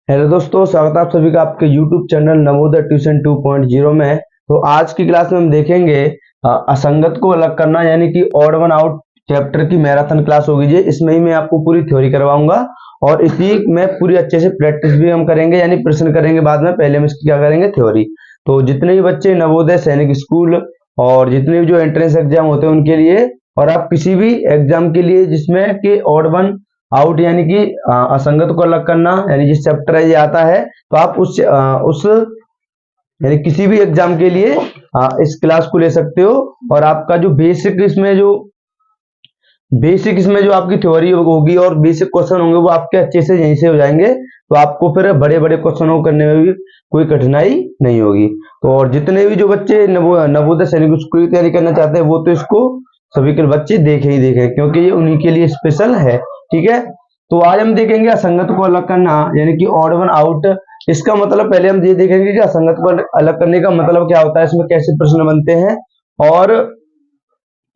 Hello दोस्तों, स्वागत है आप सभी का आपके YouTube चैनल नवोदय ट्यूशन 2.0 में। तो आज की क्लास में हम देखेंगे असंगत को अलग करना, यानी कि ऑड वन आउट चैप्टर की मैराथन क्लास होगी जी। इसमें ही मैं आपको पूरी थ्योरी करवाऊंगा और इसी में पूरी अच्छे से प्रैक्टिस भी हम करेंगे, यानी प्रश्न करेंगे बाद में। पहले हम इसकी क्या करेंगे, थ्योरी। तो जितने भी बच्चे नवोदय सैनिक स्कूल और जितने भी जो एंट्रेंस एग्जाम होते हैं उनके लिए, और आप किसी भी एग्जाम के लिए जिसमें कि ऑड वन आउट यानी कि असंगत को अलग करना यानी जिस चैप्टर है ये आता है, तो आप उस यानी किसी भी एग्जाम के लिए इस क्लास को ले सकते हो। और आपका जो बेसिक इसमें जो आपकी थ्योरी होगी और बेसिक क्वेश्चन होंगे वो आपके अच्छे से यहीं से हो जाएंगे। तो आपको फिर बड़े बड़े क्वेश्चनों को करने में भी कोई कठिनाई नहीं होगी। तो और जितने भी जो बच्चे नवोदय सैनिक स्कूल की तैयारी करना चाहते हैं वो तो इसको सभी के बच्चे देखे ही देखे, क्योंकि ये उन्हीं के लिए स्पेशल है। ठीक है, तो आज हम देखेंगे असंगत को अलग करना यानी कि ऑड वन आउट। इसका मतलब पहले हम ये देखेंगे कि असंगत को अलग करने का मतलब क्या होता है, इसमें कैसे प्रश्न बनते हैं और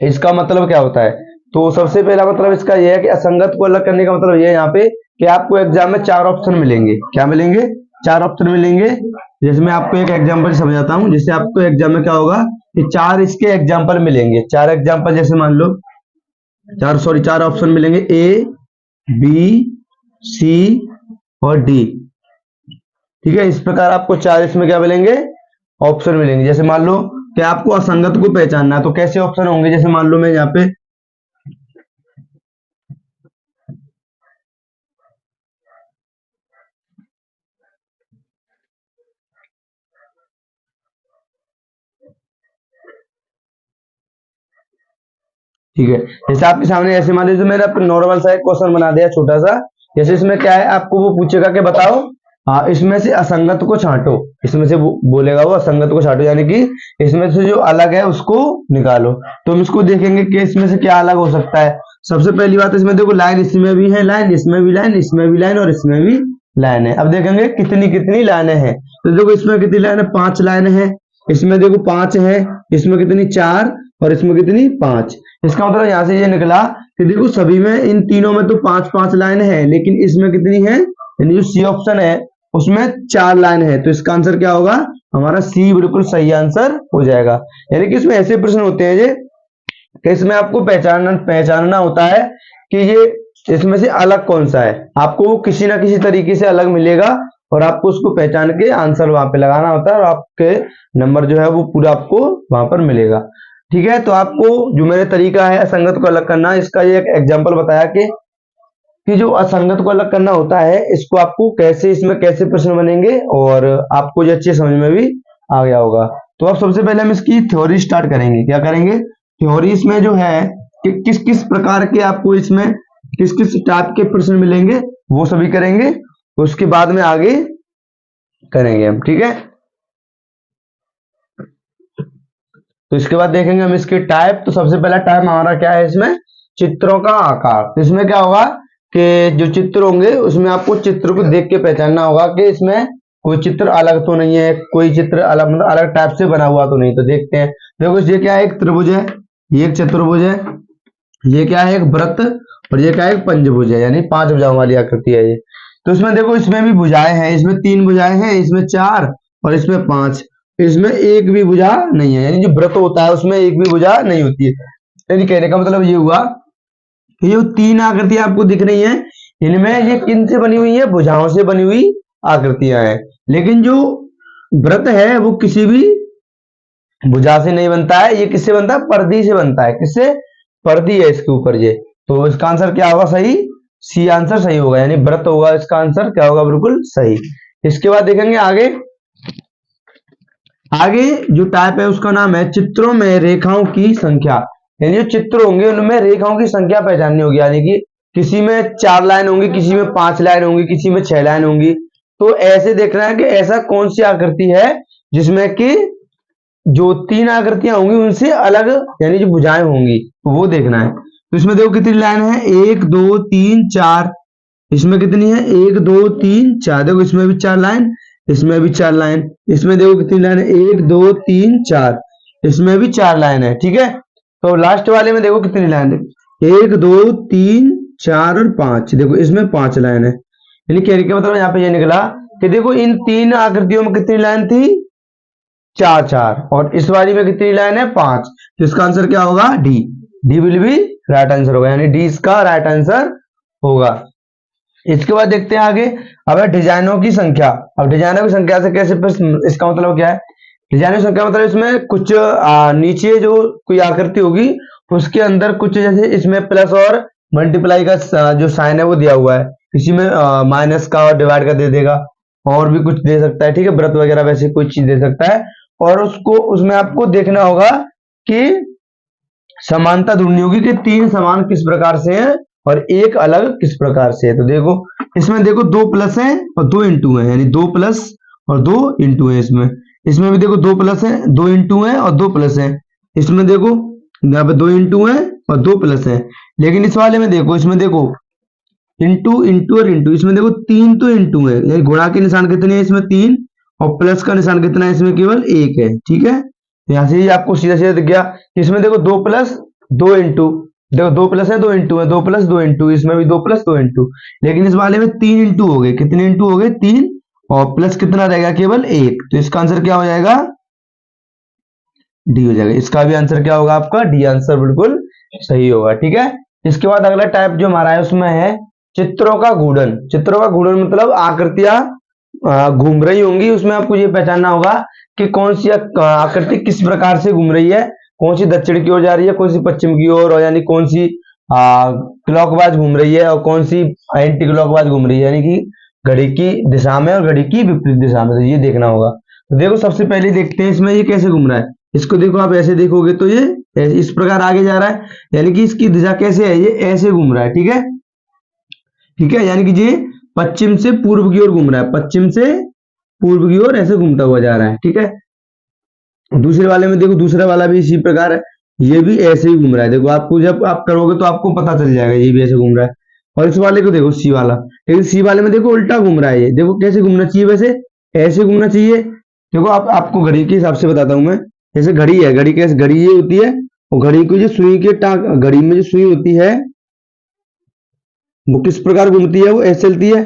इसका मतलब क्या होता है। तो सबसे पहला मतलब इसका यह है कि असंगत को अलग करने का मतलब यह है यहाँ पे कि आपको एग्जाम में चार ऑप्शन मिलेंगे। क्या मिलेंगे? चार ऑप्शन मिलेंगे। जैसे मैं आपको एक एग्जाम्पल समझाता हूँ। जैसे आपको एग्जाम में क्या होगा कि चार इसके एग्जाम्पल मिलेंगे। चार एग्जाम्पल जैसे मान लो चार ऑप्शन मिलेंगे, ए बी सी और डी। ठीक है, इस प्रकार आपको चार इसमें क्या मिलेंगे, ऑप्शन मिलेंगे। जैसे मान लो कि आपको असंगत को पहचानना है तो कैसे ऑप्शन होंगे। जैसे मान लो मैं यहाँ पे ठीक है, जैसे आपके सामने ऐसे मान लीजिए मैंने नॉर्मल सा एक क्वेश्चन बना दिया छोटा सा। जैसे इसमें क्या है, आपको वो पूछेगा कि बताओ इसमें से असंगत को छांटो। इसमें से वो बोलेगा वो असंगत को छांटो, यानी कि इसमें से जो अलग है उसको निकालो। तो हम इसको देखेंगे कि इसमें से क्या अलग हो सकता है। सबसे पहली बात, इसमें देखो लाइन इसमें भी है, लाइन इसमें भी, लाइन इसमें भी, लाइन और इसमें भी लाइन है। अब देखेंगे कितनी कितनी लाइनें हैं। तो देखो इसमें कितनी लाइन है, पांच लाइन है। इसमें देखो पांच है, इसमें कितनी, चार, और इसमें कितनी, पांच। इसका मतलब यहां से ये निकला कि देखो सभी में, इन तीनों में तो पांच पांच लाइन है, लेकिन इसमें कितनी है, यानी जो सी ऑप्शन है उसमें चार लाइन है। तो इसका आंसर क्या होगा, हमारा सी बिल्कुल सही आंसर हो जाएगा। यानी कि इसमें ऐसे प्रश्न होते हैं ये कि इसमें आपको पहचानना होता है कि ये इसमें से अलग कौन सा है। आपको वो किसी ना किसी तरीके से अलग मिलेगा और आपको उसको पहचान के आंसर वहां पे लगाना होता है और आपके नंबर जो है वो पूरा आपको वहां पर मिलेगा। ठीक है, तो आपको जो मेरे तरीका है असंगत को अलग करना, इसका ये एक एग्जांपल बताया कि जो असंगत को अलग करना होता है इसको आपको कैसे, इसमें कैसे प्रश्न बनेंगे, और आपको जो अच्छे समझ में भी आ गया होगा। तो अब सबसे पहले हम इसकी थ्योरी स्टार्ट करेंगे। क्या करेंगे, थ्योरी इसमें जो है कि किस किस प्रकार के आपको इसमें किस किस टाइप के प्रश्न मिलेंगे वो सभी करेंगे, उसके बाद में आगे करेंगे हम। ठीक है, तो इसके बाद देखेंगे हम इसके टाइप। तो सबसे पहला टाइप हमारा क्या है, इसमें चित्रों का आकार। तो इसमें क्या होगा कि जो चित्र होंगे उसमें आपको चित्र को देख के पहचानना होगा कि इसमें कोई चित्र अलग तो नहीं है, कोई चित्र अलग मतलब अलग टाइप से बना हुआ तो नहीं। तो देखते हैं, देखो ये क्या है, एक त्रिभुज है, ये एक चतुर्भुज है, ये क्या है, एक वृत्त, और ये क्या है, एक पंचभुज है, यानी पांच भुजाओं वाली आकृति है ये। तो इसमें देखो इसमें भी भुजाएं हैं, इसमें तीन भुजाएं हैं, इसमें चार और इसमें पांच। इसमें एक भी भुजा नहीं है, यानी जो वृत्त होता है उसमें एक भी भुजा नहीं होती है। यानी कहने का मतलब ये हुआ कि ये तीन आकृतियां आपको दिख रही हैं, इनमें ये किन से बनी हुई है, भुजाओं से बनी हुई आकृतियां हैं। लेकिन जो वृत्त है वो किसी भी भुजा से नहीं बनता है, ये किससे बनता है, परिधि से बनता है। किससे, परिधि है इसके ऊपर ये। तो इसका आंसर क्या होगा, सही, सी आंसर सही होगा, यानी वृत्त होगा इसका आंसर, क्या होगा, बिल्कुल सही। इसके बाद देखेंगे आगे। आगे जो टाइप है उसका नाम है चित्रों में रेखाओं की संख्या। यानी जो चित्र होंगे उनमें रेखाओं की संख्या पहचाननी होगी, यानी कि किसी में चार लाइन होंगी, किसी में पांच लाइन होंगी, किसी में छह लाइन होंगी। तो ऐसे देखना है कि ऐसा कौन सी आकृति है जिसमें कि जो तीन आकृतियां होंगी उनसे अलग, यानी जो भुजाएं होंगी वो देखना है। तो इसमें देखो कितनी लाइन है, एक दो तीन चार। इसमें कितनी है, एक दो तीन चार। देखो इसमें भी चार लाइन, इसमें भी चार लाइन। इसमें देखो कितनी लाइन है, एक दो तीन चार। इसमें भी चार लाइन है। ठीक है, तो लास्ट वाले में देखो कितनी लाइन है, एक दो तीन चार और पांच। देखो इसमें पांच लाइन है। यानी कैरी का मतलब यहाँ पे ये निकला कि देखो इन तीन आकृतियों में कितनी लाइन थी, चार चार, और इस वाली में कितनी लाइन है, 5। तो इसका आंसर क्या होगा, D. D will be right answer होगा, यानी डी इसका राइट आंसर होगा। इसके बाद देखते हैं आगे। अब है डिजाइनों की संख्या। अब डिजाइनों की संख्या से कैसे, इसका मतलब क्या है, डिजाइनों की संख्या मतलब इसमें कुछ नीचे जो कोई आकृति होगी उसके अंदर कुछ, जैसे इसमें प्लस और मल्टीप्लाई का जो साइन है वो दिया हुआ है, इसी में माइनस का और डिवाइड का दे देगा, और भी कुछ दे सकता है, ठीक है, व्रत वगैरह वैसे कोई चीज दे सकता है। और उसको उसमें आपको देखना होगा कि समानता ढूंढनी होगी कि तीन समान किस प्रकार से हैं और एक अलग किस प्रकार से है। तो देखो इसमें देखो 2 प्लस है और 2 इंटू है, यानी 2 प्लस और 2 इंटू है। इसमें इसमें भी देखो 2 प्लस है, 2 इंटू है और 2 प्लस है। इसमें देखो यहाँ पे 2 इंटू है और 2 प्लस है। लेकिन इस वाले में देखो, इसमें देखो इंटू इंटू और इंटू, इसमें देखो 3 तो इंटू है, यानी गुणा के निशान कितने हैं इसमें 3, और प्लस का निशान कितना है इसमें केवल 1 है, ठीक है। यहां से ही आपको सीधा सीधा दिख गया। इसमें देखो 2 प्लस 2 इंटू, देखो 2 प्लस है 2 इंटू है, 2 प्लस 2 इंटू, इसमें भी 2 प्लस 2 इंटू। लेकिन इस वाले में 3 इंटू हो गए, कितने इंटू हो गए 3, और प्लस कितना रहेगा केवल 1। तो इसका आंसर क्या हो जाएगा, डी हो जाएगा। इसका भी आंसर क्या होगा आपका, डी आंसर बिल्कुल सही होगा, ठीक है। इसके बाद अगला टाइप जो हमारा है उसमें है चित्रों का घूर्णन। चित्रों का घूर्णन मतलब आकृतियां घूम रही होंगी, उसमें आपको ये पहचानना होगा कि कौन सी आकृति किस प्रकार से घूम रही है, कौन सी दक्षिण की ओर जा रही है, कौन सी पश्चिम की ओर, और यानी कौन सी क्लॉकवाइज घूम रही है और कौन सी एंटी क्लॉकवाइज घूम रही है, यानी कि घड़ी की दिशा में और घड़ी की विपरीत दिशा में। तो ये देखना होगा। तो देखो सबसे पहले देखते हैं इसमें ये कैसे घूम रहा है। इसको देखो आप ऐसे देखोगे तो ये इस प्रकार आगे जा रहा है, यानी कि इसकी दिशा कैसे है, ये ऐसे घूम रहा है, ठीक है, ठीक है, यानी कि ये पश्चिम से पूर्व की ओर घूम रहा है, पश्चिम से पूर्व की ओर ऐसे घूमता हुआ जा रहा है, ठीक है। दूसरे वाले में देखो, दूसरा वाला भी इसी प्रकार है, ये भी ऐसे ही घूम रहा है। देखो आपको जब आप करोगे तो आपको पता चल जाएगा ये भी ऐसे घूम रहा है। और इस वाले को देखो सी वाला, लेकिन सी वाले में देखो उल्टा घूम रहा है। ये देखो कैसे घूमना चाहिए, वैसे ऐसे घूमना चाहिए। देखो आपको घड़ी के हिसाब से बताता हूं मैं। जैसे घड़ी है, घड़ी कैसे, घड़ी ये होती है, और घड़ी को जो सुई के टाक, घड़ी में जो सुई होती है वो किस प्रकार घूमती है, वो ऐसे चलती है,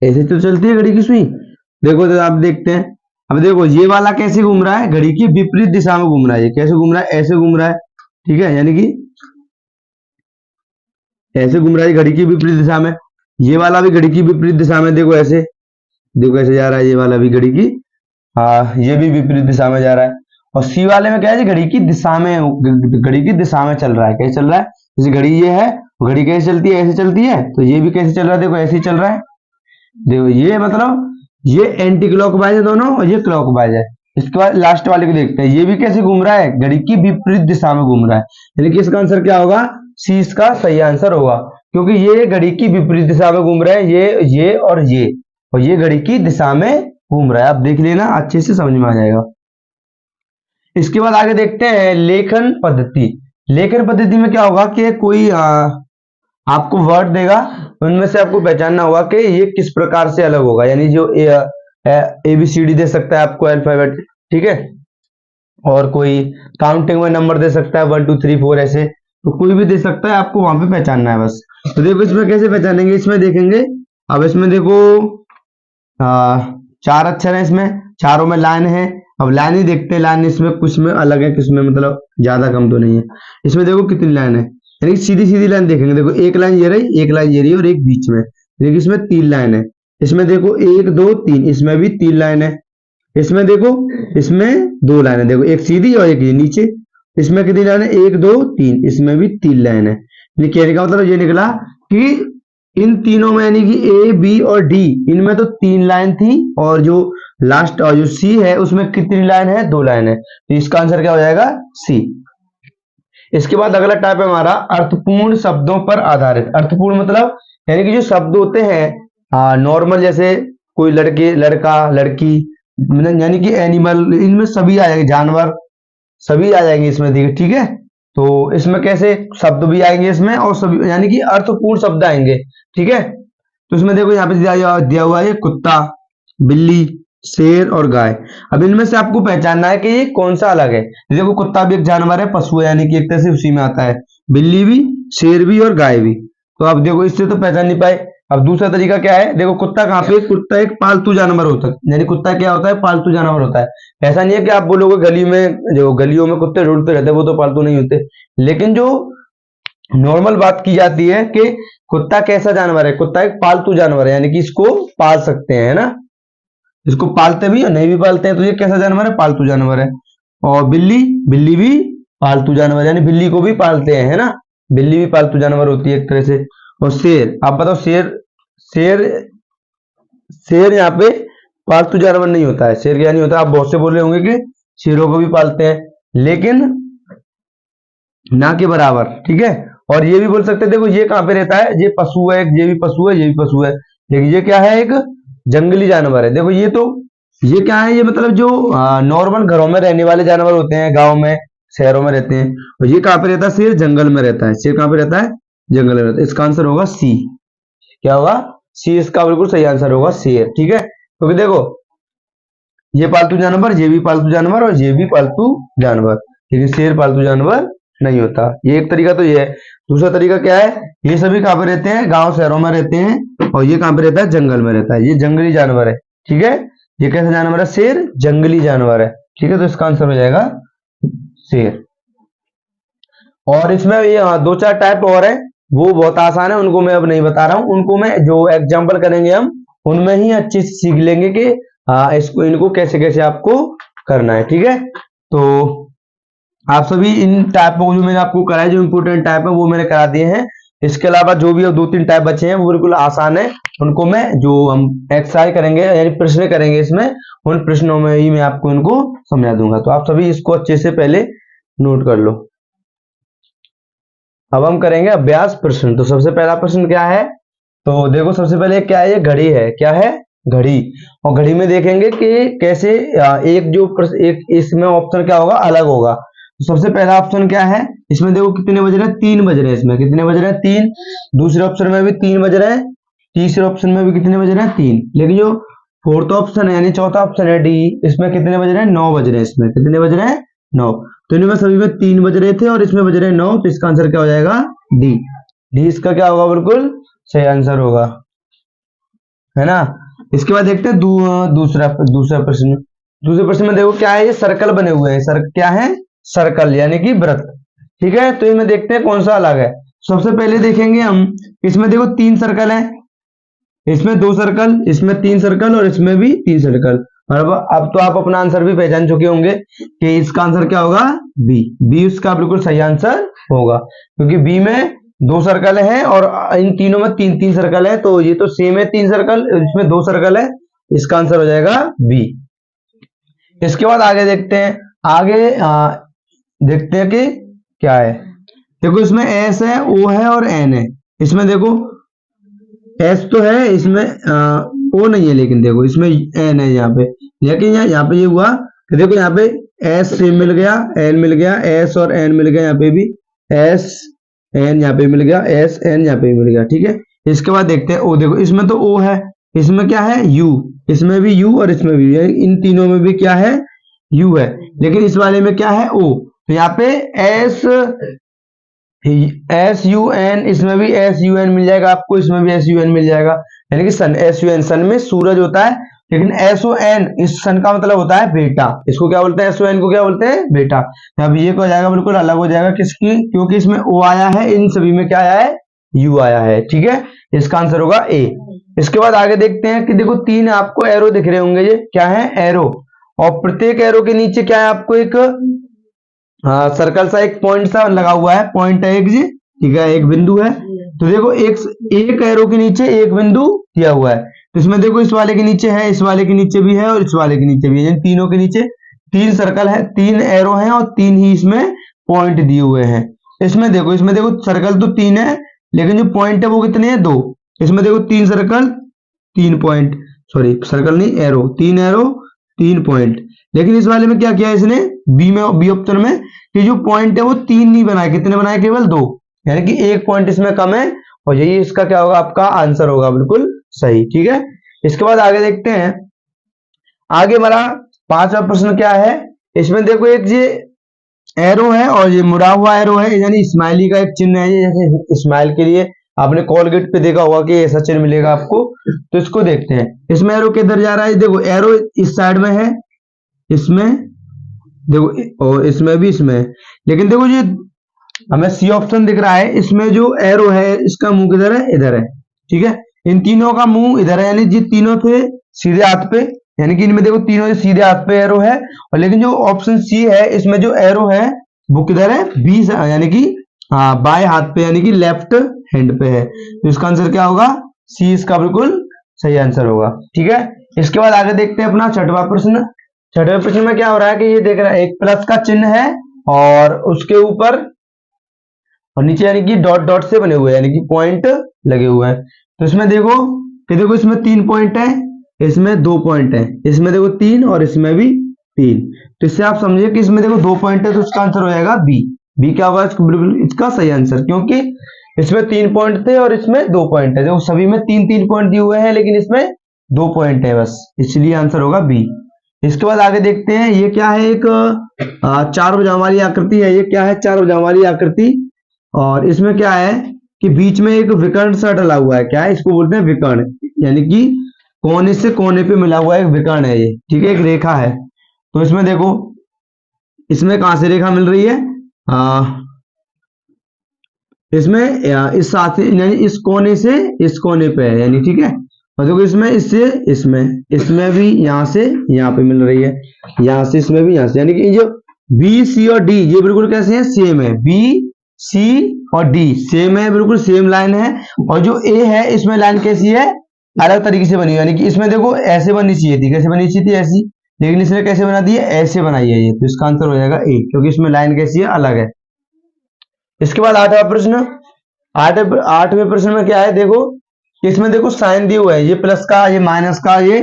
ऐसे तो चलती है घड़ी की सुई। देखो तो आप देखते हैं। अब देखो ये वाला कैसे घूम रहा है, घड़ी की विपरीत दिशा में घूम रहा है। ये कैसे घूम रहा है, ऐसे घूम रहा है, ठीक है, यानी कि ऐसे घूम रहा है घड़ी की विपरीत दिशा में। ये वाला भी घड़ी की विपरीत दिशा में, देखो ऐसे, देखो ऐसे जा रहा है ये वाला भी घड़ी की, ये भी विपरीत दिशा में जा रहा है। और सी वाले में क्या है, घड़ी की दिशा में, घड़ी की दिशा में चल रहा है। कैसे चल रहा है, जैसे घड़ी ये है, घड़ी कैसे चलती है, ऐसे चलती है, तो ये भी कैसे चल रहा है, देखो ऐसे ही चल रहा है। देखो ये मतलब ये एंटी क्लॉकवाइज है दोनों, और ये क्लॉकवाइज है। इसके बाद लास्ट वाले को देखते हैं, ये भी कैसे घूम रहा है, घड़ी की विपरीत दिशा में घूम रहा है, यानी कि इसका आंसर क्या होगा, सी इसका सही आंसर होगा, क्योंकि ये घड़ी की विपरीत दिशा में घूम रहा है, ये और ये घड़ी की दिशा में घूम रहा है। आप देख लेना, अच्छे से समझ में आ जाएगा। इसके बाद आगे देखते हैं लेखन पद्धति। लेखन पद्धति में क्या होगा कि कोई आपको वर्ड देगा, उनमें से आपको पहचानना होगा कि ये किस प्रकार से अलग होगा, यानी जो ABCD दे सकता है आपको अल्फाबेट, ठीक है, और कोई काउंटिंग में नंबर दे सकता है 1 2 3 4 ऐसे, तो कोई भी दे सकता है, आपको वहां पे पहचानना है बस। तो देखो इसमें कैसे पहचानेंगे, इसमें देखेंगे। अब इसमें देखो 4 अक्षर है, इसमें चारों में लाइन है। अब लाइन ही देखते हैं, लाइन इसमें कुछ में अलग है, किस में मतलब ज्यादा कम तो नहीं है। इसमें देखो कितनी लाइन है, यानी सीधी सीधी लाइन देखेंगे। देखो एक लाइन ये रही, एक लाइन ये रही, और एक बीच में, देखिए इसमें 3 लाइन है। इसमें देखो 1 2 3, इसमें भी 3 लाइन है। इसमें देखो, इसमें 2 लाइन है, देखो एक सीधी और एक ये नीचे। इसमें कितनी लाइन है, 1 2 3, इसमें भी 3 लाइन है। कहने का मतलब ये निकला कि इन तीनों में, यानी कि A B और D, इनमें तो 3 लाइन थी, और जो लास्ट और जो C है उसमें कितनी लाइन है, 2 लाइन है। तो इसका आंसर क्या हो जाएगा, C। इसके बाद अगला टाइप है हमारा अर्थपूर्ण शब्दों पर आधारित। अर्थपूर्ण मतलब यानी कि जो शब्द होते हैं नॉर्मल, जैसे कोई लड़के लड़का लड़की, यानी कि एनिमल, इनमें सभी आ जाएंगे, जानवर सभी आ जाएंगे इसमें, ठीक है। तो इसमें कैसे शब्द भी आएंगे इसमें, और सभी यानी कि अर्थपूर्ण शब्द आएंगे, ठीक है। तो इसमें देखो यहाँ पे दिया हुआ है कुत्ता, बिल्ली, शेर और गाय। अब इनमें से आपको पहचानना है कि ये कौन सा अलग है। देखो कुत्ता भी एक जानवर है, पशु है, यानी कि एक तरह से उसी में आता है, बिल्ली भी, शेर भी और गाय भी। तो आप देखो इससे तो पहचान नहीं पाए, अब दूसरा तरीका क्या है, देखो कुत्ता कहाँ पे, कुत्ता एक पालतू जानवर होता है, यानी कुत्ता क्या होता है, पालतू जानवर होता है। ऐसा नहीं है कि आप बोलोगे गली में, जो गलियों में कुत्ते ढूंढते रहते हैं वो तो पालतू नहीं होते, लेकिन जो नॉर्मल बात की जाती है कि कुत्ता कैसा जानवर है, कुत्ता एक पालतू जानवर है, यानी कि इसको पाल सकते हैं, है ना, इसको पालते भी और नहीं भी पालते हैं, तो ये कैसा जानवर है, पालतू जानवर है। और बिल्ली, बिल्ली भी पालतू जानवर, यानी बिल्ली को भी पालते हैं, है ना, बिल्ली भी पालतू जानवर होती है एक तरह से। और शेर, आप बताओ, शेर, शेर शेर यहाँ पे पालतू जानवर नहीं होता है, शेर क्या नहीं होता, आप बहुत से बोल रहे होंगे कि शेरों को भी पालते हैं, लेकिन ना के बराबर, ठीक है। और ये भी बोल सकते हैं, देखो ये कहाँ पे रहता है, ये पशु है, ये भी पशु है, ये भी पशु है, लेकिन ये क्या है, एक जंगली जानवर है। देखो ये तो, ये क्या है, ये मतलब जो नॉर्मल घरों में रहने वाले जानवर होते हैं, गांव में शहरों में रहते हैं। और ये कहाँ पे रहता है, शेर जंगल में रहता है, शेर कहाँ पे रहता है, जंगल में रहता है। इसका आंसर होगा सी, क्या होगा, सी इसका बिल्कुल सही आंसर होगा, शेर, ठीक है। क्योंकि देखो ये पालतू जानवर, ये भी पालतू जानवर और ये भी पालतू जानवर, लेकिन शेर पालतू जानवर नहीं होता। ये एक तरीका तो ये है। दूसरा तरीका क्या है, ये सभी कहाँ पे रहते हैं, गांव शहरों में रहते हैं, और ये कहाँ पे रहता है, जंगल में रहता है, ये जंगली जानवर है, ठीक है। ये कैसा जानवर है, शेर जंगली जानवर है, ठीक है। तो इसका आंसर हो जाएगा शेर। और इसमें ये दो चार टाइप और है, वो बहुत आसान है, उनको मैं अब नहीं बता रहा हूं, उनको मैं जो एग्जाम्पल करेंगे हम उनमें ही अच्छे से सीख लेंगे कि इसको, इनको कैसे कैसे आपको करना है, ठीक है। तो आप सभी इन टाइप को जो मैंने आपको कराया, जो इंपोर्टेंट टाइप है वो मैंने करा दिए हैं। इसके अलावा जो भी अब दो तीन टाइप बचे हैं वो बिल्कुल आसान है, उनको मैं, जो हम एक्सरसाइज करेंगे यानी प्रश्न करेंगे इसमें, उन प्रश्नों में ही मैं आपको इनको समझा दूंगा। तो आप सभी इसको अच्छे से पहले नोट कर लो। अब हम करेंगे अभ्यास प्रश्न। तो सबसे पहला प्रश्न क्या है, तो देखो सबसे पहले क्या है, ये घड़ी है, क्या है, घड़ी। और घड़ी में देखेंगे कि कैसे एक जो एक इसमें ऑप्शन क्या होगा, अलग होगा। तो सबसे पहला ऑप्शन क्या है, इसमें देखो कितने बज रहे हैं, 3 बज रहे हैं, इसमें कितने बज रहे हैं, 3। दूसरे ऑप्शन में भी 3 बज रहे हैं, तीसरे ऑप्शन में भी कितने बज रहे हैं, 3। लेकिन जो फोर्थ ऑप्शन है यानी चौथा ऑप्शन है डी, इसमें कितने बज रहे हैं, 9 बज रहे हैं, इसमें कितने बज रहे हैं, 9। तो इनमें सभी में 3 बज रहे थे और इसमें बज रहे हैं 9, तो इसका आंसर क्या हो जाएगा, डी। डी इसका क्या होगा, बिल्कुल सही आंसर होगा, है ना। इसके बाद देखते हैं दूसरा प्रश्न। दूसरे प्रश्न में देखो क्या है, ये सर्कल बने हुए हैं, क्या है, सर्कल यानी कि वृत्त, ठीक है। तो इनमें देखते हैं कौन सा अलग है। सबसे पहले देखेंगे हम, इसमें देखो 3 सर्कल है, इसमें 2 सर्कल, इसमें 3 सर्कल और इसमें भी 3 सर्कल। और अब तो आप अपना आंसर भी पहचान चुके होंगे कि इसका आंसर क्या होगा, बी। बी उसका बिल्कुल सही आंसर होगा, क्योंकि बी में 2 सर्कल है और इन तीनों में 3-3 सर्कल है, तो ये तो सेम है, 3 सर्कल, इसमें 2 सर्कल है, इसका आंसर हो जाएगा बी। इसके बाद आगे देखते हैं, आगे देखते हैं कि क्या है। देखो इसमें एस है, ओ है और एन है। इसमें देखो एस तो है, इसमें ओ नहीं है, लेकिन देखो इसमें एन है यहाँ पे। लेकिन यहाँ पे ये हुआ कि देखो यहाँ पे एस सेम मिल गया, एन मिल गया, एस और एन मिल गया, यहाँ पे भी एस एन यहाँ पे मिल गया, एस एन यहाँ पे मिल गया, ठीक है। इसके बाद देखते हैं ओ, देखो इसमें तो ओ है, इसमें क्या है, यू, इसमें भी यू और इसमें भी, इन तीनों में भी क्या है, यू है, लेकिन इस वाले में क्या है, ओ। तो यहाँ पे एस यू एन, इसमें भी एस यू एन मिल जाएगा आपको, इसमें भी एस यू एन मिल जाएगा, यानी कि सन, एस यू एन, सन में सूरज होता है, लेकिन एस ओ एन, इस सन का मतलब होता है बेटा, इसको क्या बोलते हैं, एस ओ एन को क्या बोलते हैं, बेटा। अब ये हो जाएगा बिल्कुल अलग हो जाएगा, किसकी, क्योंकि इसमें ओ आया है, इन सभी में क्या आया है, यू आया है, ठीक है। इसका आंसर होगा ए। इसके बाद आगे देखते हैं कि देखो 3 आपको एरो दिख रहे होंगे, ये क्या है, एरो, और प्रत्येक एरो के नीचे क्या है, आपको एक सर्कल सा, एक पॉइंट सा लगा हुआ है, पॉइंट है एक जी, ठीक है, एक बिंदु है। तो देखो एक एरो के नीचे एक बिंदु दिया हुआ है, तो इसमें देखो इस वाले के नीचे है, इस वाले के नीचे भी है और इस वाले के नीचे भी है, तीनों के नीचे 3 सर्कल है, 3 एरो हैं और 3 ही इसमें पॉइंट दिए हुए हैं। इसमें देखो सर्कल तो 3 है, लेकिन जो पॉइंट है वो कितने हैं, 2। इसमें देखो 3 सर्कल 3 पॉइंट, सॉरी सर्कल नहीं, एरो, 3 एरो 3 पॉइंट। लेकिन इस वाले में क्या किया इसने, बी ऑप्शन में, कि जो पॉइंट है वो 3 नहीं बनाए, कितने बनाए, केवल 2, यानी कि 1 पॉइंट इसमें कम है, और यही इसका क्या होगा, आपका आंसर होगा, बिल्कुल सही, ठीक है। इसके बाद आगे देखते हैं, आगे हमारा 5वां प्रश्न क्या है। इसमें देखो एक ये एरो है और ये मुड़ा हुआ एरो है, यानी स्माइली का एक चिन्ह है, जैसे स्माइल के लिए आपने कॉलगेट पे देखा होगा कि ऐसा चिन्ह मिलेगा आपको। तो इसको देखते हैं, इसमें एरो किधर जा रहा है, देखो एरो इस साइड में है, इसमें देखो, और इसमें भी, इसमें, लेकिन देखो ये हमें सी ऑप्शन दिख रहा है, इसमें जो एरो है इसका मुंह किधर है, इधर है, ठीक है। इन तीनों का मुंह इधर है, यानी जी तीनों थे सीधे हाथ पे, यानी कि इनमें देखो तीनों सीधे हाथ पे एरो है, और लेकिन जो ऑप्शन सी है इसमें जो एरो है वो किधर है, बी, यानी कि बाएं हाथ पे, यानी कि लेफ्ट हैंड पे है। तो इसका आंसर क्या होगा, सी इसका बिल्कुल सही आंसर होगा, ठीक है। इसके बाद आगे देखते हैं अपना छठवां प्रश्न। छठवें प्रश्न में क्या हो रहा है कि ये देख रहा है एक प्लस का चिन्ह है और उसके ऊपर और नीचे यानी कि डॉट डॉट से बने हुए हैं, यानी कि पॉइंट लगे हुए हैं। तो इसमें देखो कि देखो इसमें 3 पॉइंट है, इसमें 2 पॉइंट है, इसमें देखो 3 और इसमें भी 3। तो इससे आप समझिए कि इसमें देखो 2 पॉइंट है, तो इसका आंसर हो जाएगा बी। बी क्या होगा बिल्कुल इसका सही आंसर, क्योंकि इसमें 3 पॉइंट थे और इसमें 2 पॉइंट है। देखो सभी में 3-3 पॉइंट दिए हुए हैं, लेकिन इसमें 2 पॉइंट है बस, इसलिए आंसर होगा बी। इसके बाद आगे देखते हैं, ये क्या है, एक 4 भुजाओं वाली आकृति है। ये क्या है, 4 भुजाओं वाली आकृति, और इसमें क्या है कि बीच में एक विकर्ण सा डला हुआ है। क्या है, इसको बोलते हैं विकर्ण, यानी कि कोने से कोने पे मिला हुआ एक विकर्ण है ये, ठीक है, एक रेखा है। तो इसमें देखो, इसमें कहां से रेखा मिल रही है, इसमें इस साथ यानी इस कोने से इस कोने पे है, यानी ठीक है। और देखो इसमें इससे इसमें भी यहाँ से यहाँ पे मिल रही है, यहाँ से इसमें भी यहाँ से, यानी कि जो बी सी और डी ये बिल्कुल कैसे है, सेम है। बी सी और डी सेम है, बिल्कुल सेम लाइन है। और जो ए है इसमें लाइन कैसी है, अलग तरीके से बनी है, यानी कि इसमें देखो ऐसे बननी चाहिए थी, कैसे बननी चाहिए थी, ऐसी, लेकिन इसने कैसे बना दी है, ऐसे बनाई है ये। तो इसका आंसर हो जाएगा ए, क्योंकि इसमें लाइन कैसी है, अलग है। इसके बाद 8वां प्रश्न। 8वें प्रश्न में क्या है, देखो इसमें देखो साइन दिए हुए है, ये प्लस का, ये माइनस का, ये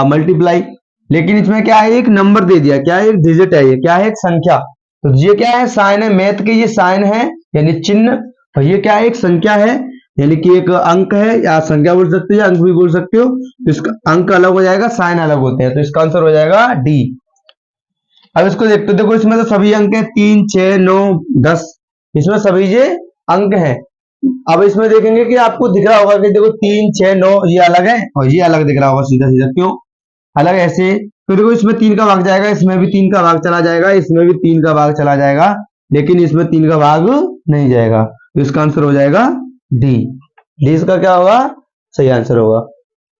मल्टीप्लाई, लेकिन इसमें क्या है, एक नंबर दे दिया, क्या है, एक डिजिट है, ये क्या है, एक संख्या। तो ये क्या है, साइन है, मैथ के ये साइन है यानी चिन्ह, और ये क्या है, एक संख्या है, यानी कि एक अंक है, या संख्या बोल सकते हो या अंक भी बोल सकते हो। तो इसका अंक अलग हो जाएगा, साइन अलग होते हैं, तो इसका आंसर हो जाएगा डी। अब इसको देखते हो, देखो इसमें तो सभी अंक है, 3, 6, 9, 10, इसमें सभी ये अंक है। अब इसमें देखेंगे कि आपको दिख रहा होगा कि देखो 3, 6, 9 ये अलग है और ये अलग दिख रहा होगा, सीधा सीधा, क्यों अलग ऐसे। तो देखो इसमें 3 का भाग जाएगा, इसमें भी 3 का भाग चला जाएगा, इसमें भी 3 का भाग चला जाएगा, लेकिन इसमें 3 का भाग नहीं जाएगा। तो इसका आंसर हो जाएगा डी। डी इसका क्या होगा, सही आंसर होगा।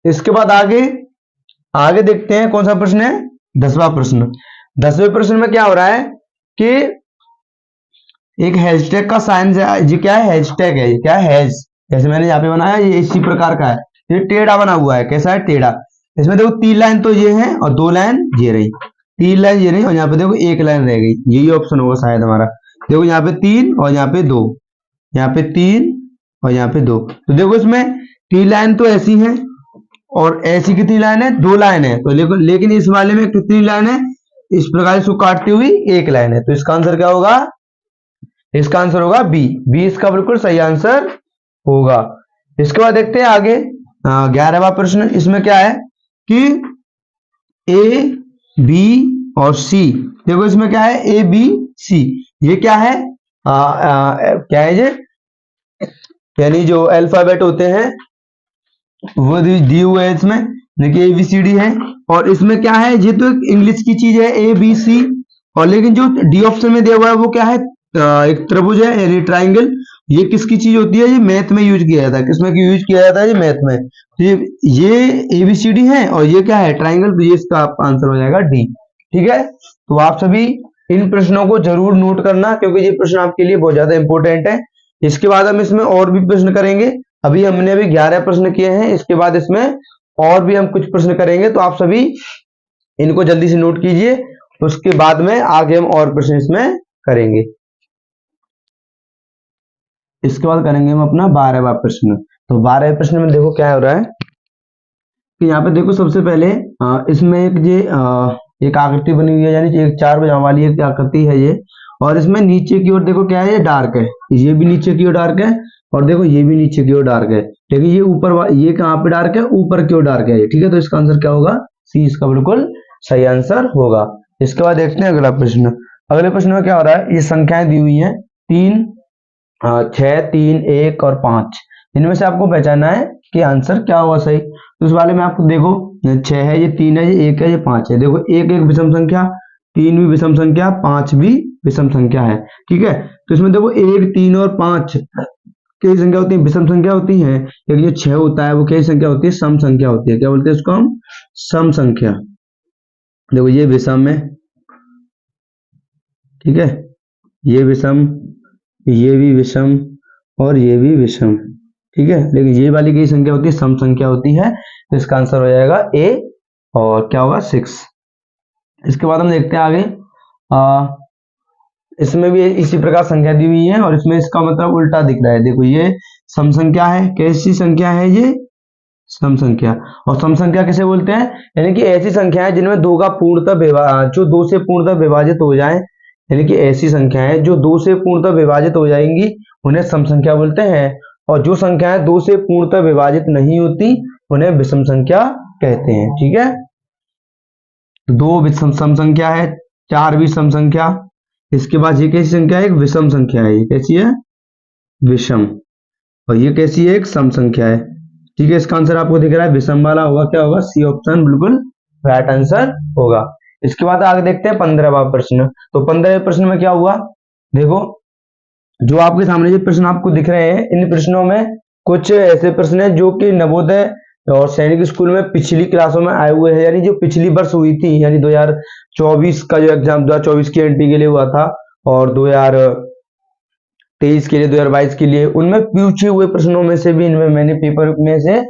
इसके बाद आगे देखते हैं कौन सा प्रश्न है, 10वां प्रश्न। 10वें प्रश्न में क्या हो रहा है कि एक हैशटैग का साइन, ये क्या है, हैशटैग है, ये क्या है, हैश, जैसे मैंने यहाँ पे बनाया, ये इसी प्रकार का है, ये टेढ़ा बना हुआ है, कैसा है, टेढ़ा। इसमें देखो 3 लाइन तो ये है और 2 लाइन ये रही, 3 लाइन ये रही, और यहाँ पे देखो 1 लाइन रह गई, यही ऑप्शन होगा शायद हमारा। देखो यहाँ पे 3 और यहाँ पे 2, यहाँ पे 3 और यहाँ पे 2। तो देखो इसमें 3 लाइन तो ऐसी है, और ऐसी कितनी लाइन है, 2 लाइन है। तो लेकिन इस वाले में कितनी लाइन है, इस प्रकार इसको काटती हुई 1 लाइन है। तो इसका आंसर क्या होगा, इसका आंसर होगा बी। बी इसका बिल्कुल सही आंसर होगा। इसके बाद देखते हैं आगे 11वां प्रश्न। इसमें क्या है कि ए बी और सी, देखो इसमें क्या है, ए बी सी, ये क्या है, क्या है ये, यानी जो अल्फाबेट होते हैं वो दिए हुए है इसमें, देखिए ABCD है। और इसमें क्या है, ये तो इंग्लिश की चीज है ABC, और लेकिन जो डी ऑप्शन में दिया हुआ है वो क्या है, एक त्रिभुज है यानी ट्राइंगल। ये किसकी चीज होती है, ये मैथ में यूज किया जाता है, किसमें यूज किया जाता है, ये मैथ में। तो ये ABCD है और ये क्या है, ट्राइंगल, तो ये इसका आंसर हो जाएगा डी, ठीक है। तो आप सभी इन प्रश्नों को जरूर नोट करना, क्योंकि ये प्रश्न आपके लिए बहुत ज्यादा इंपॉर्टेंट है। इसके बाद हम इसमें और भी प्रश्न करेंगे, अभी हमने 11 प्रश्न किए हैं, इसके बाद इसमें और भी हम कुछ प्रश्न करेंगे, तो आप सभी इनको जल्दी से नोट कीजिए, उसके बाद में आगे हम और प्रश्न इसमें करेंगे। इसके बाद करेंगे हम अपना 12वां प्रश्न। तो 12वें प्रश्न में देखो क्या हो रहा है कि यहाँ पे देखो सबसे पहले इसमें एक आकृति बनी हुई है, यानी एक 4 भुजाओं वाली एक आकृति है ये, और इसमें नीचे की ओर देखो क्या है, ये डार्क है, ये भी नीचे की ओर डार्क है, और देखो ये भी नीचे की ओर डार्क है, लेकिन ये ऊपर, ये कहाँ पे डार्क है, ऊपर की ओर डार्क है, ठीक है। तो इसका आंसर क्या होगा, सी इसका बिल्कुल सही आंसर होगा। इसके बाद देखते हैं अगला प्रश्न। अगले प्रश्न में क्या हो रहा है, ये संख्याएं दी हुई है 3, 6, 3, 1 और 5। इनमें से आपको पहचानना है कि आंसर क्या होगा सही। तो इस वाले में आपको देखो 6 है, ये 3 है, ये 1 है, ये 5 है। देखो 1 एक विषम संख्या, 3 भी विषम संख्या, 5 भी विषम संख्या है। ठीक है, तो इसमें देखो 1, 3 और 5 कई संख्या होती है, विषम संख्या होती है। एक जो 6 होता है वो कई संख्या होती है, सम संख्या होती है। क्या बोलते हैं इसको हम? सम संख्या। देखो ये विषम है, ठीक है, ये विषम, ये भी विषम और ये भी विषम। ठीक है, लेकिन ये वाली कई संख्या होती है, सम संख्या होती है। तो इसका आंसर हो जाएगा ए, और क्या होगा 6। इसके बाद हम देखते हैं आगे। इसमें भी इसी प्रकार संख्या दी हुई है और इसमें इसका मतलब उल्टा दिख रहा है। देखो ये सम संख्या है, कैसी संख्या है ये? सम संख्या। और सम संख्या किसे बोलते हैं? यानी कि ऐसी संख्या है जिनमें दो का पूर्णतः जो 2 से पूर्णतः विभाजित हो जाए, यानी कि ऐसी संख्या है जो 2 से पूर्णतः विभाजित हो जाएंगी उन्हें सम संख्या बोलते हैं। और जो संख्याएं 2 से पूर्णतः विभाजित नहीं होती उन्हें विषम संख्या कहते हैं। ठीक है, 2 विषम सम संख्या है, 4 भी सम संख्या। इसके बाद ये कैसी संख्या है? एक विषम संख्या है। ये कैसी है? विषम। और ये कैसी है? एक सम संख्या है। ठीक है, इसका आंसर आपको दिख रहा है विषम वाला होगा, क्या होगा? सी ऑप्शन बिल्कुल राइट आंसर होगा। इसके बाद आगे देखते हैं 15वां प्रश्न। तो 15वें प्रश्न में क्या हुआ? देखो जो आपके सामने जो प्रश्न आपको दिख रहे हैं, इन प्रश्नों में कुछ ऐसे प्रश्न हैं जो कि नवोदय और सैनिक स्कूल में पिछली क्लासों में आए हुए हैं, यानी जो पिछली वर्ष हुई थी, यानी 2024 का जो एग्जाम 2024 की एंट्री के लिए हुआ था और 2023 के लिए, 2022 के लिए, उनमें पूछे हुए प्रश्नों में से भी इनमें मैंने पेपर में से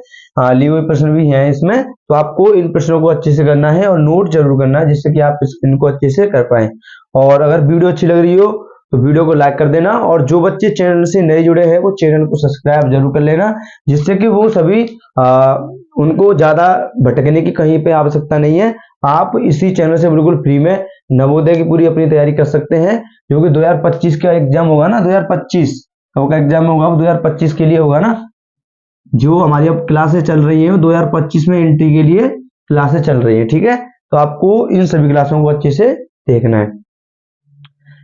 लिए हुए प्रश्न भी हैं इसमें। तो आपको इन प्रश्नों को अच्छे से करना है और नोट जरूर करना है, जिससे कि आप इनको अच्छे से कर पाए। और अगर वीडियो अच्छी लग रही हो तो वीडियो को लाइक कर देना, और जो बच्चे चैनल से नए जुड़े हैं वो चैनल को सब्सक्राइब जरूर कर लेना, जिससे कि वो सभी उनको ज्यादा भटकने की कहीं पे आवश्यकता नहीं है। आप इसी चैनल से बिल्कुल फ्री में नवोदय की पूरी अपनी तैयारी कर सकते हैं, जो कि 2025 का एग्जाम होगा ना, 2025 का एग्जाम होगा, वो 2025 के लिए होगा ना। जो हमारी अब क्लासें चल रही है वो 2025 में एंट्री के लिए क्लासें चल रही है। ठीक है, तो आपको इन सभी क्लासों को अच्छे से देखना है।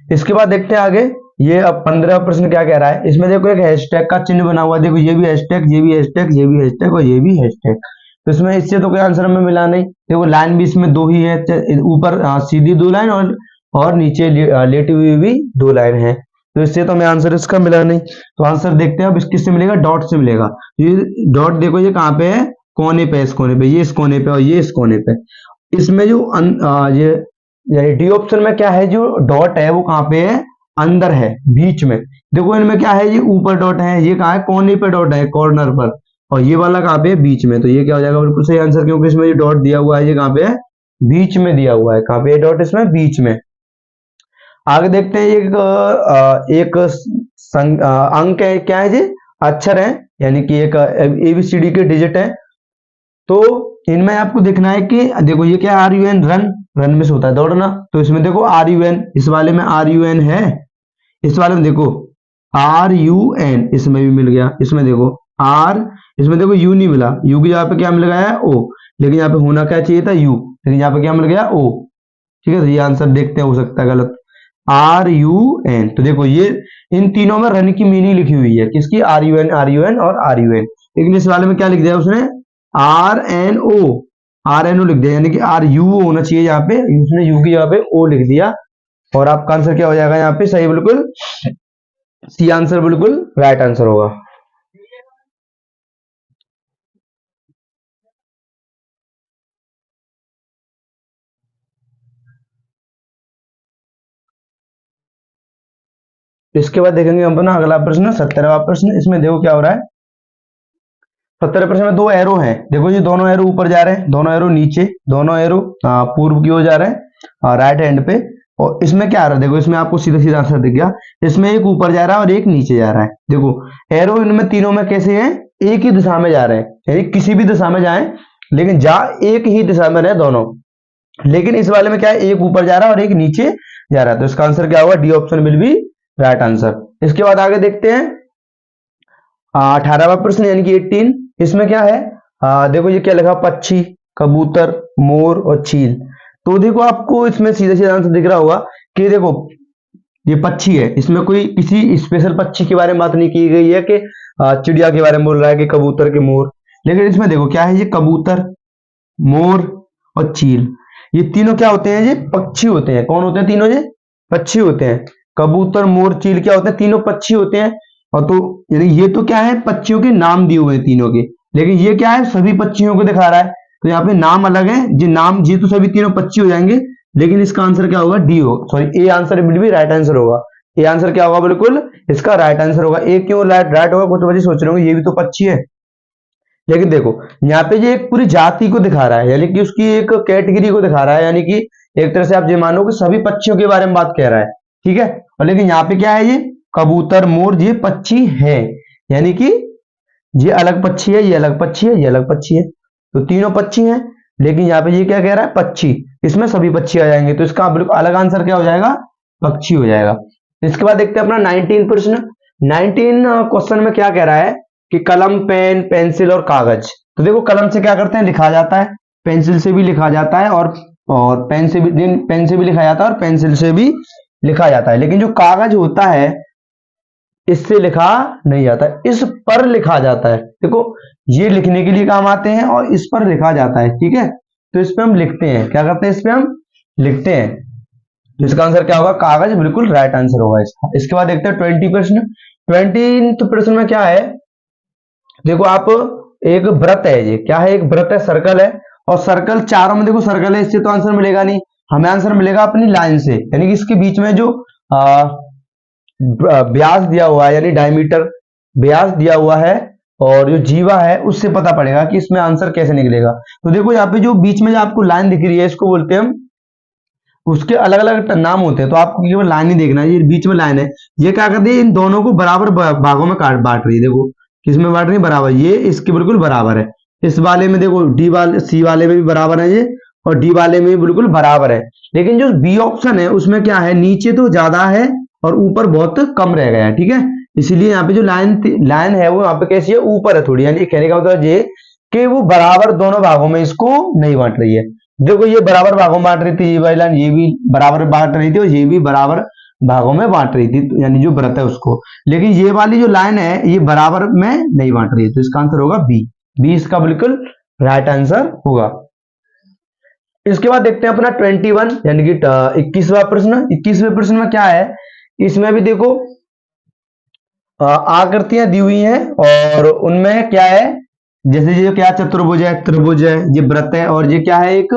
इसके बाद देखते हैं आगे। ये अब 15 प्रश्न क्या कह रहा है? इसमें देखो एक हैशटैग का चिन्ह बना हुआ है। देखो ये भी हैशटैग, ये भी हैशटैग, ये भी हैशटैग और ये भी हैशटैग। तो इसमें इससे तो कोई आंसर हमें मिला नहीं। देखो लाइन भी इसमें 2 ही है, ऊपर सीधी 2 लाइन और नीचे लेटी हुई भी 2 लाइन है। तो इससे तो हमें आंसर इसका मिला नहीं। तो आंसर देखते हैं अब किससे मिलेगा? डॉट से मिलेगा। ये डॉट देखो ये कहाँ पे है? कोने पे, इस कोने पे, ये इस कोने पे और ये इस कोने पे। इसमें जो ये डी ऑप्शन में क्या है? जो डॉट है वो कहाँ पे है? अंदर है, बीच में। देखो इनमें क्या है? ये ऊपर डॉट है, ये कहाँ है? कोने पे डॉट है, कॉर्नर पर। और ये वाला कहाँ पे है? बीच में। तो ये क्या हो जाएगा? बिल्कुल सही आंसर, क्योंकि इसमें जो डॉट दिया हुआ है ये कहाँ पे है? बीच में दिया हुआ है। कहाँ पे है डॉट? इसमें बीच में। आगे देखते हैं एक अंक है, क्या है जी? अक्षर है, यानी कि एक एबीसीडी के डिजिट है। तो इनमें आपको देखना है कि देखो ये क्या? R U N, run, run में से होता है दौड़ना। तो इसमें देखो आर यू एन, इस वाले में आर यू एन है, इस वाले में देखो आर यू एन, इसमें भी मिल गया। इसमें देखो आर, इसमें देखो यू नहीं मिला, यू की जगह पे क्या मिल गया है? ओ। लेकिन यहाँ पे होना क्या चाहिए था? यू, लेकिन यहाँ पे क्या मिल गया? ओ। ठीक है, तो ये आंसर देखते हैं, हो सकता है गलत। आर यू एन, तो देखो ये इन तीनों में रन की मीनिंग लिखी हुई है, किसकी? R U N, R U N और आर यू एन। लेकिन इस वाले में क्या लिख दिया उसने? R N O, R N O लिख दिया, यानी कि आर यू होना चाहिए यहाँ पे, उसने यू की जगह पे ओ लिख दिया। और आपका आंसर क्या हो जाएगा यहाँ पे? सही, बिल्कुल सी आंसर बिल्कुल राइट आंसर होगा। इसके बाद देखेंगे हम अपना अगला प्रश्न, 17वां प्रश्न। इसमें देखो क्या हो रहा है। 17वें प्रश्न में 2 एरो हैं। देखो ये दोनों एरो ऊपर जा रहे हैं, दोनों एरो नीचे, दोनों एरो पूर्व की ओर जा रहे हैं राइट हैंड पे। और इसमें क्या आ रहा है? देखो इसमें आपको सीधा सीधा आंसर दिख गया। इसमें एक ऊपर जा रहा है और एक नीचे जा रहा है। देखो एरो इनमें तीनों में कैसे हैं? एक ही दिशा में जा रहे हैं, यानी किसी भी दिशा में जाएं, लेकिन जा एक ही दिशा में रहे दोनों। लेकिन इस वाले में क्या है? एक ऊपर जा रहा है और एक नीचे जा रहा है। तो इसका आंसर क्या होगा? D option will be right answer. इसके बाद आगे देखते हैं 18वां प्रश्न, यानी कि 18। इसमें क्या है? देखो ये क्या लिखा? पक्षी, कबूतर, मोर और चील। तो देखो आपको इसमें सीधा सीधा आंसर दिख रहा होगा कि देखो ये पक्षी है, इसमें कोई किसी स्पेशल पक्षी के बारे में बात नहीं की गई है कि चिड़िया के बारे में बोल रहा है कि कबूतर के मोर। लेकिन इसमें देखो क्या है, ये कबूतर, मोर और चील, ये तीनों क्या होते हैं, ये पक्षी होते हैं। कौन होते हैं तीनों, ये पक्षी होते हैं। कबूतर, मोर, चील क्या होते हैं, तीनों पक्षी होते हैं। और तो यानी ये तो क्या है, पक्षियों के नाम दिए हुए हैं तीनों के, लेकिन ये क्या है, सभी पक्षियों को दिखा रहा है। तो यहाँ पे नाम अलग है, जी नाम, जी तो सभी तीनों पक्षी हो जाएंगे, लेकिन इसका आंसर क्या होगा, डी हो, सॉरी ए आंसर भी राइट आंसर होगा। ए आंसर क्या होगा, बिल्कुल इसका राइट आंसर होगा। ए क्यों राइट होगा, कुछ बच्चे सोच रहे होंगे ये भी तो पक्षी है, लेकिन देखो यहाँ पे ये एक पूरी जाति को दिखा रहा है, यानी कि उसकी एक कैटेगरी को दिखा रहा है, यानी कि एक तरह से आप ये मानो कि सभी पक्षियों के बारे में बात कह रहा है, ठीक है। और लेकिन यहाँ पे क्या है, ये कबूतर, मोर, ये पक्षी है, यानी कि ये अलग पक्षी है, ये अलग पक्षी है, ये अलग पक्षी है, तो तीनों पक्षी हैं। लेकिन यहाँ पे ये क्या कह रहा है, पक्षी, इसमें सभी पक्षी आ जाएंगे, तो इसका बिल्कुल अलग आंसर क्या हो जाएगा, पक्षी हो जाएगा। इसके बाद देखते हैं अपना 19 प्रश्न। 19 क्वेश्चन में क्या कह रहा है कि कलम, पेन, पेंसिल और कागज। तो देखो कलम से क्या करते हैं, लिखा जाता है, पेंसिल से भी लिखा जाता है, और पेन से भी लिखा जाता है, और पेंसिल से भी लिखा जाता है। लेकिन जो कागज होता है इससे लिखा नहीं जाता है, इस पर लिखा जाता है। देखो ये लिखने के लिए काम आते हैं और इस पर लिखा जाता है, ठीक है। तो इस पे हम लिखते हैं, क्या करते हैं, इस पे हम लिखते हैं। तो इसका आंसर क्या होगा, कागज बिल्कुल राइट आंसर होगा इसका। इसके बाद देखते हैं 20 प्रश्न। 20 प्रश्न में क्या है, देखो आप, एक वृत्त है, ये क्या है, एक वृत्त है, सर्कल है, और सर्कल चारों में देखो सर्कल है, इससे तो आंसर मिलेगा नहीं, हमें आंसर मिलेगा अपनी लाइन से, यानी कि इसके बीच में जो व्यास दिया हुआ है, यानी डायमीटर व्यास दिया हुआ है, और जो जीवा है उससे पता पड़ेगा कि इसमें आंसर कैसे निकलेगा। तो देखो यहाँ पे जो बीच में जो आपको लाइन दिख रही है, इसको बोलते हैं हम, उसके अलग अलग नाम होते हैं, तो आपको केवल लाइन ही देखना है। ये बीच में लाइन है, ये क्या करती है, इन दोनों को बराबर भागों में काट बांट रही है। देखो किसमें बांट रही है, बराबर, ये इसके बिल्कुल बराबर है। इस वाले में देखो डी वाले, सी वाले में भी बराबर है ये, और डी वाले में भी बिल्कुल बराबर है। लेकिन जो बी ऑप्शन है उसमें क्या है, नीचे तो ज्यादा है और ऊपर बहुत कम रह गया है, ठीक है। इसीलिए यहाँ पे जो लाइन है वो यहाँ पे कैसी है, ऊपर है थोड़ी, यानी कहने का मतलब ये कि वो बराबर दोनों भागों में इसको नहीं बांट रही है। देखो ये बराबर भागों में बांट रही थी, ये वाली लाइन ये भी बराबर बांट रही थी, और ये भी बराबर भागों में बांट रही थी, यानी जो व्रत है उसको। लेकिन ये वाली जो लाइन है ये बराबर में नहीं बांट रही है, तो इसका आंसर होगा बी। बी इसका बिल्कुल राइट आंसर होगा। इसके बाद देखते हैं अपना 21 यानी कि 21वां प्रश्न। 21वें प्रश्न में क्या है, इसमें भी देखो आकृतियां दी हुई हैं, और उनमें क्या है, जैसे ये क्या, चतुर्भुज है, त्रिभुज है, ये वृत्त है, और ये क्या है, एक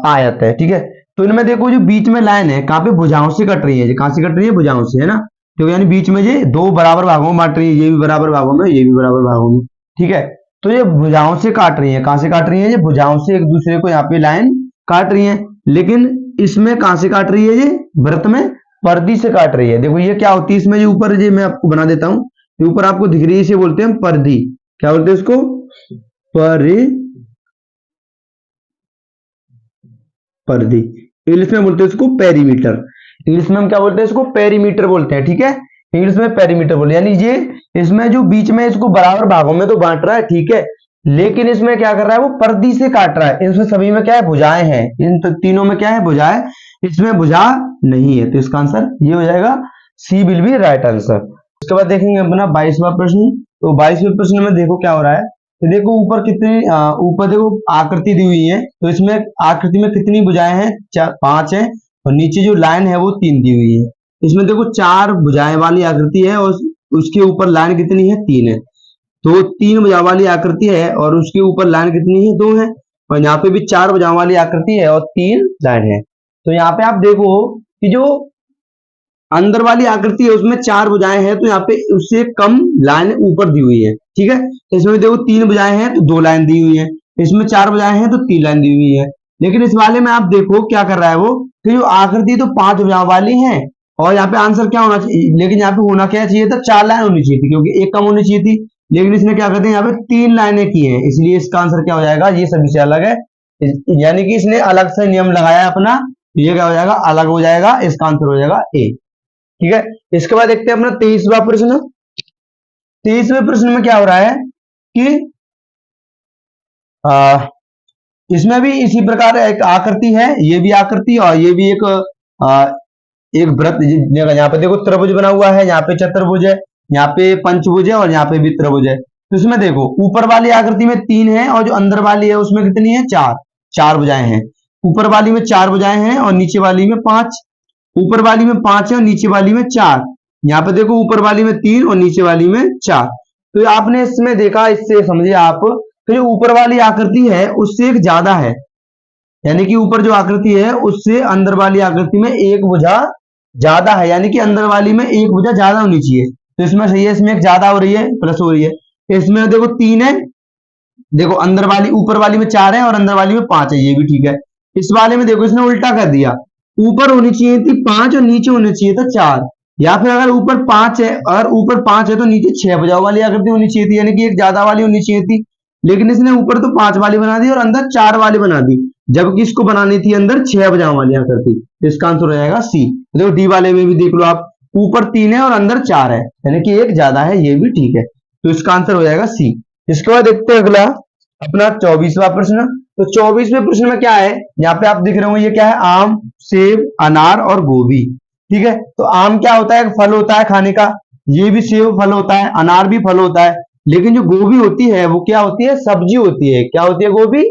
आयत है, ठीक है। तो इनमें देखो जो बीच में लाइन है, कहाँ पे, भुजाओं से कट रही है, कहां से कट रही है, भुजाओं से, है ना। तो यानी बीच में ये दो बराबर भागों में बांट रही है, ये भी बराबर भागों में, ये भी बराबर भागों में, ठीक है। तो ये भुजाओं से काट रही है, कहां से काट रही है, ये भुजाओं से एक दूसरे को यहाँ पे लाइन काट रही है। लेकिन इसमें कहां से काट रही है, ये वृत्त में पर्दी से काट रही है। देखो ये क्या होती है, इसमें जो ऊपर, ये मैं आपको बना देता हूं, ये ऊपर आपको दिख रही है, इसे बोलते हैं पर्दी। क्या बोलते हैं इसको, पर्दी। इंग्लिश में बोलते हैं इसको पेरीमीटर। इंग्लिश में हम क्या बोलते हैं, इसको पेरीमीटर बोलते हैं, ठीक है। इंग्लिश में पेरीमीटर बोलते हैं, यानी ये इसमें जो बीच में इसको बराबर भागों में तो बांट रहा है, ठीक है, लेकिन इसमें क्या कर रहा है, वो पर्दी से काट रहा है। इसमें सभी में क्या है, भुजाएं हैं, इन तीनों में क्या है, भुजाएं, इसमें भुजा नहीं है, तो इसका आंसर ये हो जाएगा, सी विल बी राइट आंसर। उसके बाद देखेंगे अपना 22वां प्रश्न। तो 22वें प्रश्न में देखो क्या हो रहा है, तो देखो ऊपर कितनी, ऊपर देखो आकृति दी हुई है, तो इसमें आकृति में कितनी भुजाएं हैं, 5 है, और नीचे जो लाइन है वो 3 दी हुई है। इसमें देखो 4 भुजाएं वाली आकृति है, और उसके ऊपर लाइन कितनी है, 3 है। तो 3 भुजा वाली आकृति है, और उसके ऊपर लाइन कितनी है, 2 है, और यहाँ पे भी 4 भुजा वाली आकृति है और 3 लाइन है। तो यहाँ पे आप देखो कि जो अंदर वाली आकृति है उसमें 4 भुजाएं हैं, तो यहाँ पे उससे कम लाइन ऊपर दी हुई है, ठीक है। इसमें देखो 3 भुजाएं हैं तो 2 लाइन दी हुई है, इसमें 4 भुजाएं हैं तो 3 लाइन दी हुई है। लेकिन इस वाले में आप देखो क्या कर रहा है वो, कि जो आकृति तो 5 भुजाओं वाली है, और यहाँ पे आंसर क्या होना चाहिए, लेकिन यहाँ पे होना क्या चाहिए था, 4 लाइन होनी चाहिए थी, क्योंकि एक कम होनी चाहिए थी। लेकिन इसने क्या करते हैं, यहाँ पे 3 लाइनें की हैं, इसलिए इसका आंसर क्या हो जाएगा, ये सभी से अलग है, यानी कि इसने अलग से नियम लगाया अपना, ये क्या हो जाएगा, अलग हो जाएगा, इसका आंसर हो जाएगा ए, ठीक है। इसके बाद देखते हैं अपना 23वां प्रश्न। 23वें प्रश्न में क्या हो रहा है कि इसमें भी इसी प्रकार एक आकृति है, ये भी आकृति और ये भी एक एक वृत्त, यहाँ पे देखो त्रिभुज बना हुआ है, यहाँ पे चतुर्भुज है, यहाँ पे पंचभुज है और यहाँ पे भी त्रिभुज है। तो इसमें देखो ऊपर वाली आकृति में 3 है और जो अंदर वाली है उसमें कितनी है, 4, 4 भुजाएं हैं। ऊपर वाली में 4 भुजाएं हैं और नीचे वाली में 5, ऊपर वाली में 5 है और नीचे वाली में 4। यहाँ पे देखो ऊपर वाली में 3 और नीचे वाली में 4। तो आपने इसमें देखा, इससे समझिए आप, तो जो ऊपर वाली आकृति है उससे एक ज्यादा है, यानी कि ऊपर जो आकृति है उससे अंदर वाली आकृति में एक भुजा ज्यादा है, यानी कि अंदर वाली में एक भुजा ज्यादा होनी चाहिए। तो इसमें सही है, इसमें एक ज्यादा हो रही है, प्लस हो रही है। इसमें देखो 3 है, देखो अंदर वाली, ऊपर वाली में 4 है और अंदर वाली में 5 है, ये भी ठीक है। इस वाले में देखो इसने उल्टा कर दिया, ऊपर होनी चाहिए थी 5 और नीचे होनी चाहिए था 4, या फिर अगर ऊपर 5 है और ऊपर 5 है तो नीचे 6 भुजाओं वाली आकृति होनी चाहिए थी, यानी कि एक ज्यादा वाली होनी चाहिए थी। लेकिन इसने ऊपर तो 5 वाली बना दी और अंदर 4 वाली बना दी, जबकि इसको बनानी थी अंदर 6 भुजाओं वाली आकृति। तो इसका आंसर हो जाएगा सी। देखो डी वाले में भी देख लो आप, ऊपर 3 है और अंदर 4 है, यानी कि एक ज्यादा है, ये भी ठीक है। तो इसका आंसर हो जाएगा सी। इसके बाद देखते हैं अगला अपना 24वां प्रश्न। तो 24वें प्रश्न में क्या है, यहाँ पे आप दिख रहे हो, ये क्या है, आम, सेब, अनार और गोभी। ठीक है, तो आम क्या होता है, फल होता है खाने का, ये भी सेब फल होता है, अनार भी फल होता है, लेकिन जो गोभी होती है वो क्या होती है, सब्जी होती है। क्या होती है गोभी,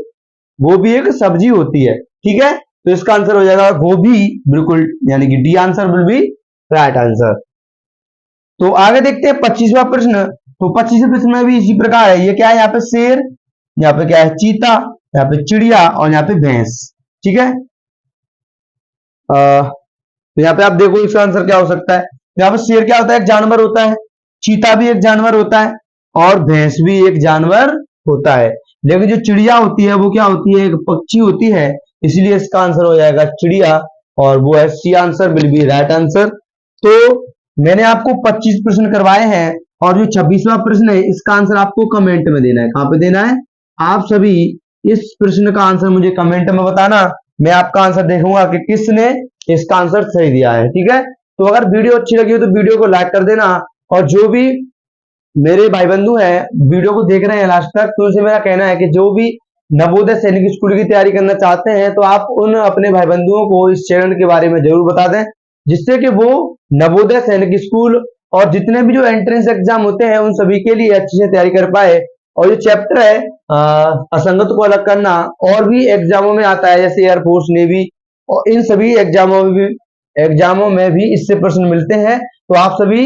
गोभी एक सब्जी होती है। ठीक है, तो इसका आंसर हो जाएगा गोभी, बिल्कुल, यानी कि D answer will be right answer. तो आगे देखते हैं 25वां प्रश्न। तो 25वें प्रश्न में भी इसी प्रकार है, ये क्या है, यहाँ पे शेर, यहाँ पे क्या है, चीता, यहाँ पे चिड़िया और यहाँ पे भैंस। ठीक है, तो यहाँ पे आप देखो इसका आंसर क्या हो सकता है। यहाँ पे शेर क्या होता है, एक जानवर होता है, चीता भी एक जानवर होता है और भैंस भी एक जानवर होता है, लेकिन जो चिड़िया होती है वो क्या होती है, एक पक्षी होती है, इसलिए इसका आंसर हो जाएगा चिड़िया, और वो है C answer will be right answer. तो मैंने आपको 25 प्रश्न करवाए हैं और जो 26वां प्रश्न है इसका आंसर आपको कमेंट में देना है। कहां पे देना है, आप सभी इस प्रश्न का आंसर मुझे कमेंट में बताना, मैं आपका आंसर देखूंगा कि किसने इसका आंसर सही दिया है। ठीक है, तो अगर वीडियो अच्छी लगी हो तो वीडियो को लाइक कर देना, और जो भी मेरे भाई बंधु हैं वीडियो को देख रहे हैं लास्ट तक, तो उनसे मेरा कहना है कि जो भी नवोदय सैनिक स्कूल की तैयारी करना चाहते हैं तो आप उन अपने भाई बंधुओं को इस चैनल के बारे में जरूर बता दें, जिससे कि वो नवोदय सैनिक स्कूल और जितने भी जो एंट्रेंस एग्जाम होते हैं उन सभी के लिए अच्छे से तैयारी कर पाए। और ये चैप्टर है असंगत को अलग करना, और भी एग्जामों में आता है, जैसे एयरफोर्स, नेवी, और इन सभी एग्जामों में भी इससे प्रश्न मिलते हैं। तो आप सभी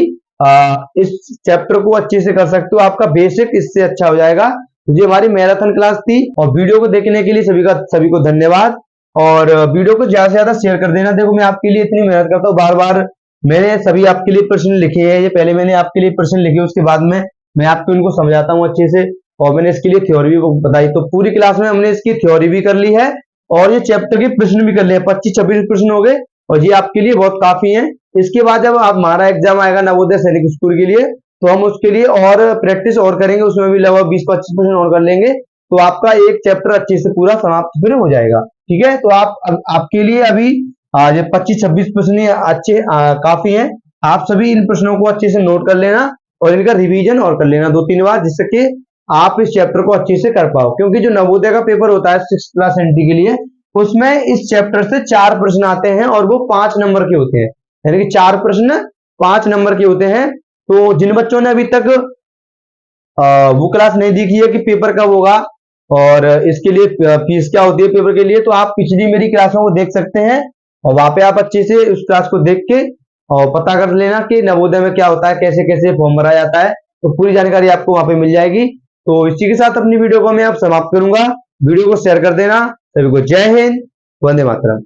इस चैप्टर को अच्छे से कर सकते हो, आपका बेसिक इससे अच्छा हो जाएगा। ये हमारी मैराथन क्लास थी, और वीडियो को देखने के लिए सभी को धन्यवाद, और वीडियो को ज्यादा से ज्यादा शेयर कर देना। देखो मैं आपके लिए इतनी मेहनत करता हूँ, बार बार मैंने सभी आपके लिए प्रश्न लिखे हैं, ये पहले मैंने आपके लिए प्रश्न लिखे, उसके बाद में मैं आपको इनको समझाता हूँ अच्छे से, और मैंने इसके लिए थ्योरी भी बताई। तो पूरी क्लास में हमने इसकी थ्योरी भी कर ली है और ये चैप्टर के प्रश्न भी कर लिए, 25-26 प्रश्न हो गए, और ये आपके लिए बहुत काफी है। इसके बाद जब आप हमारा एग्जाम आएगा नवोदय सैनिक स्कूल के लिए, तो हम उसके लिए और प्रैक्टिस और करेंगे, उसमें भी लगभग 20-25 प्रश्न और कर लेंगे, तो आपका एक चैप्टर अच्छे से पूरा समाप्त फिर हो जाएगा। ठीक है, तो आपके लिए अभी ये 25-26 प्रश्न अच्छे काफी हैं। आप सभी इन प्रश्नों को अच्छे से नोट कर लेना और इनका रिवीजन और कर लेना 2-3 बार, जिससे कि आप इस चैप्टर को अच्छे से कर पाओ। क्योंकि जो नवोदय का पेपर होता है 6th क्लास एंट्री के लिए, उसमें इस चैप्टर से 4 प्रश्न आते हैं और वो 5 नंबर के होते हैं, यानी कि 4 प्रश्न 5 नंबर के होते हैं। तो जिन बच्चों ने अभी तक वो क्लास नहीं देखी है कि पेपर कब होगा और इसके लिए फीस क्या होती है पेपर के लिए, तो आप पिछली मेरी क्लासों को देख सकते हैं, और वहां पे आप अच्छे से उस क्लास को देख के और पता कर लेना कि नवोदय में क्या होता है, कैसे कैसे फॉर्म भरा जाता है, तो पूरी जानकारी आपको वहां पे मिल जाएगी। तो इसी के साथ अपनी वीडियो को मैं अब समाप्त करूंगा। वीडियो को शेयर कर देना। सभी को जय हिंद, वंदे मातरम।